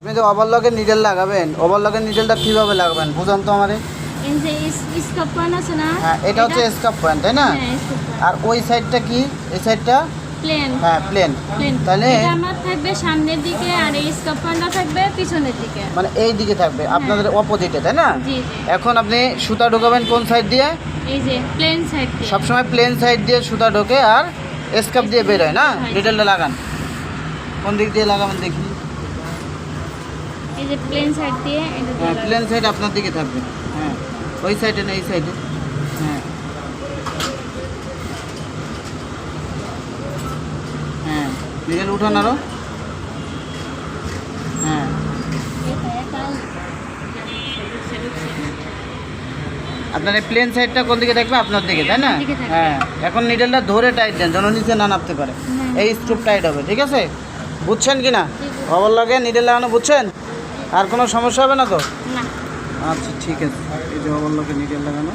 আপনি যে ওভারলকের নিডেল লাগাবেন, ওভারলকের নিডেলটা কীভাবে লাগাবেন বুঝান তো আমারে। এই যে স্কার্ফ পয়েন্ট আছে না, হ্যাঁ, এটা হচ্ছে স্কার্ফ পয়েন্ট, তাই না? হ্যাঁ স্কার্ফ পয়েন্ট। আর ওই সাইডটা কি? এই সাইডটা প্লেন। হ্যাঁ প্লেন। প্লেন তাহলে এটা আমার থাকবে সামনের দিকে আর এই স্কার্ফ পয়েন্টটা থাকবে পিছনের দিকে। মানে এই দিকে থাকবে আপনাদের অপোজিটে, তাই না? জি জি। এখন আপনি সুতা ঢোকাবেন কোন সাইড দিয়ে? এই যে প্লেন সাইড দিয়ে। সবসময় প্লেন সাইড দিয়ে সুতা ঢোকে আর স্কার্ফ দিয়ে বের হয়, না? নিডেলটা লাগান কোন দিক দিয়ে লাগাবেন দেখি। এই যে প্লেন সাইড দিয়ে এটা দিয়ে হ্যাঁ, লাগাবো। প্লেন সাইড আপনার দিকে থাকবে। হ্যাঁ, ওই সাইডে না এই সাইডে। হ্যাঁ হ্যাঁ, নিডেল উঠান আরো। হ্যাঁ, আপনার এই প্লেন সাইডটা কোন দিকে থাকবে? আপনার দিকে, তাই না? আমার দিকে থাকবে। হ্যাঁ, এখন নিডেলটা ধরে টাইট দেন যেন নিচে না নামতে পারে। হ্যাঁ। এই স্ক্রুপ টাইট হবে, ঠিক আছে? বুঝছেন কি না? জি, বুঝছি। খবর লাগে নিডেল লাগানো বুঝছেন? আর কোনো সমস্যা হবে না তো? না। আচ্ছা ঠিক আছে, এই যে খবর লাগে নিডেল লাগানো।